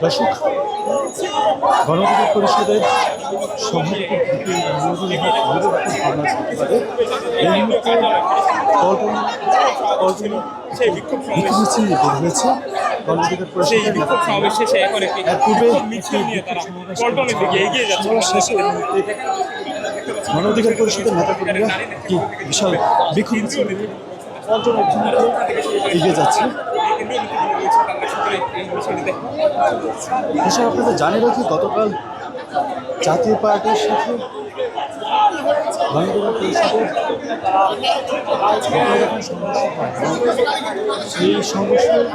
দর্শক, গণঅধিকার পরিষদের সভাপতি এই মুহূর্তে মিছিল বের হয়েছে। গণঅধিকার পরিষদের গণঅধিকার পরিষদের নেতাকর্মীরা কি বিশাল বিক্ষোভ মিছিল পল্টন এগিয়ে যাচ্ছে। আপনাদের জানিয়ে রাখি, গতকাল জাতীয় পার্টির সাথে গণঅধিকার পরিষদের সেই সংঘর্ষের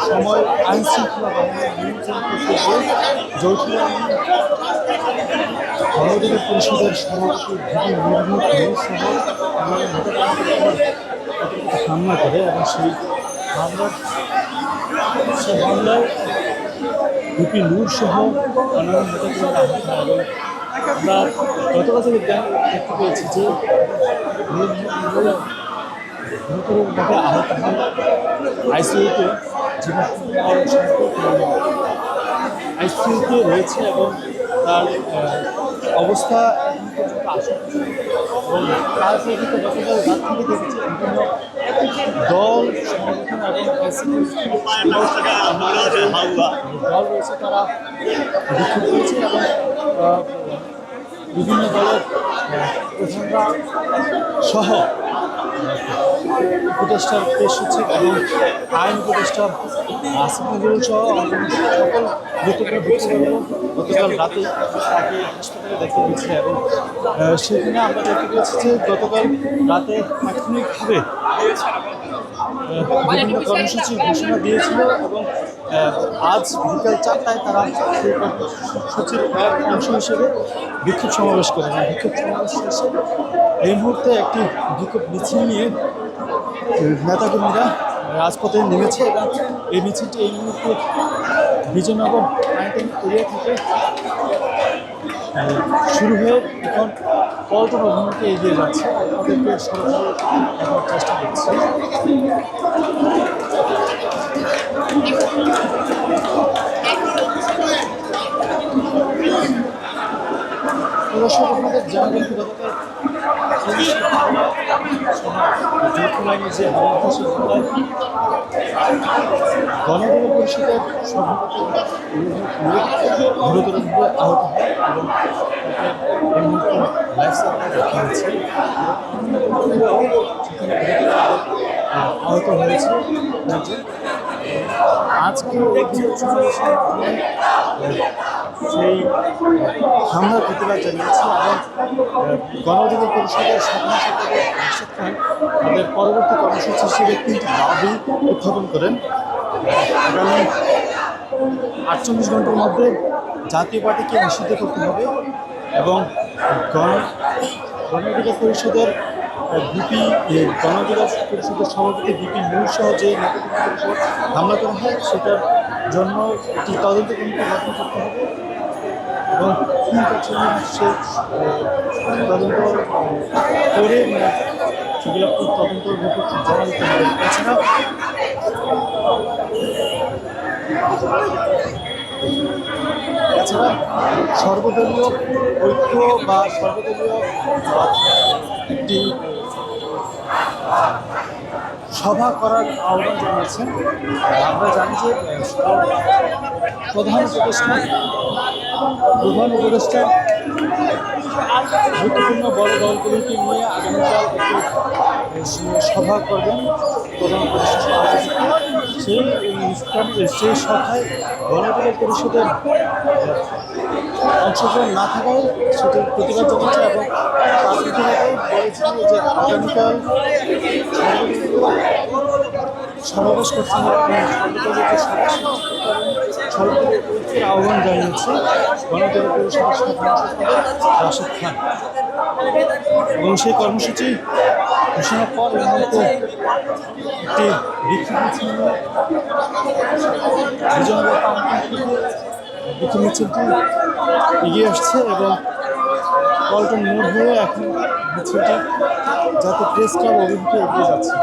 সময় আইন শৃঙ্খলা বাহিনী নিয়ন্ত্রণ করতে গিয়ে যৌথ গণঅধিকার পরিষদের সভাপতি হামলা করে এবং সেই হামলায় ভিপি নূর সহ অন্যান্য নেতাকর্মীরা আহত হয়। এবং আমরা গতকাল থেকে দেখতে পেয়েছি যে গুরুতরভাবে আহত হয় আইসিইউতে আইসিইউতে রয়েছে এবং তার অবস্থা এবং তার প্রেক্ষিতে গতকাল রাত থেকে দেখেছি বিভিন্ন দল সংগঠন এবং দল রয়েছে, তারা বিক্ষোভ করেছে এবং বিভিন্ন দলের প্রধানরা সহ উপদেষ্টার পেশ সচিব এবং আইন উপদেষ্টার আসিফ নজরুল সহ সকল গুরুত্বপূর্ণ ব্যক্তিবর্গ গতকাল রাতে তাকে হাসপাতালে দেখতে গেছে এবং সেখানে আমরা দেখতে পেয়েছি যে গতকাল রাতে তাৎক্ষণিকভাবে বিভিন্ন কর্মসূচি ঘোষণা দিয়েছিল এবং আজ বিকাল 4টায় তারা সেই কর্মসূচির এক অংশ হিসেবে বিক্ষোভ সমাবেশ করে। বিক্ষোভ সমাবেশ শেষে এই মুহূর্তে একটি বিক্ষোভ মিছিল নিয়ে নেতাকর্মীরা রাজপথে নেমেছে এবং এই মিছিলটি এই মুহূর্তে বিজয়নগর আইনটাইন এরিয়া থেকে শুরু হয়ে এখন পল্টন অভিমুখে এগিয়ে যাচ্ছে। আমাদেরকে সরাসরি দেখার চেষ্টা করছি। দর্শক, আপনাদের জানাবেন গতকাল যৌথ লাইনে যে হামলা সেই হামলায় গণঅধিকার পরিষদের সভাপতি গুরুতরভাবে আহত হয় এবং এই মুহূর্তে লাইফ সাপোর্ট রাখা হয়েছে। আহত হয়েছে। আজকে সেই হামলার প্রতিবাদ জানিয়েছে এবং গণঅধিকার পরিষদের সাধারণ সম্পাদক রাশেদ খান তাদের পরবর্তী কর্মসূচি হিসেবে 3টি দাবি উত্থাপন করেন। আগামী 48 ঘন্টার মধ্যে জাতীয় পার্টিকে নিষিদ্ধ করতে হবে এবং গণঅধিকার পরিষদের গণঅধিকার পরিষদের সভাপতি ভিপি নূর সহ যে হামলা করা হয় সেটার জন্য একটি তদন্ত কমিটি গঠন করতে হবে এবং সে তদন্ত করে সেগুলো তদন্ত রিপোর্ট জমা দিতে হবে। এছাড়া সর্বদলীয় ঐক্য বা সর্বদলীয় একটি সভা করার আহ্বান জানিয়েছেন। আমরা জানি যে প্রধান উপদেষ্টা গুরুত্বপূর্ণ বড় দলগুলিকে নিয়ে আগামীকাল একটি সভা করবেন প্রধান উপদেষ্টা। সেই সভায় গণঅধিকার পরিষদের অংশগ্রহণ না থাকায় সেটির প্রতিবাদ জানিয়েছে এবং তার প্রতিবাদে বলেছিল যে আগামীকাল সমাবেশ করতে হবে। সর্বদলীয় ঐক্যের আহ্বান জানিয়েছে গণঅধিকার পরিষদের সাধারণ সম্পাদক রাশেদ খান এবং সেই কর্মসূচি ঘোষণার পর এই মুহূর্তে একটি বিক্ষোভ মিছিল বিক্ষোভ মিছিলটি এগিয়ে আসছে এবং পল্টন মোড় হয়ে এখন মিছিলটি জাতীয় প্রেস ক্লাব অভিমুখে এগিয়ে যাচ্ছে।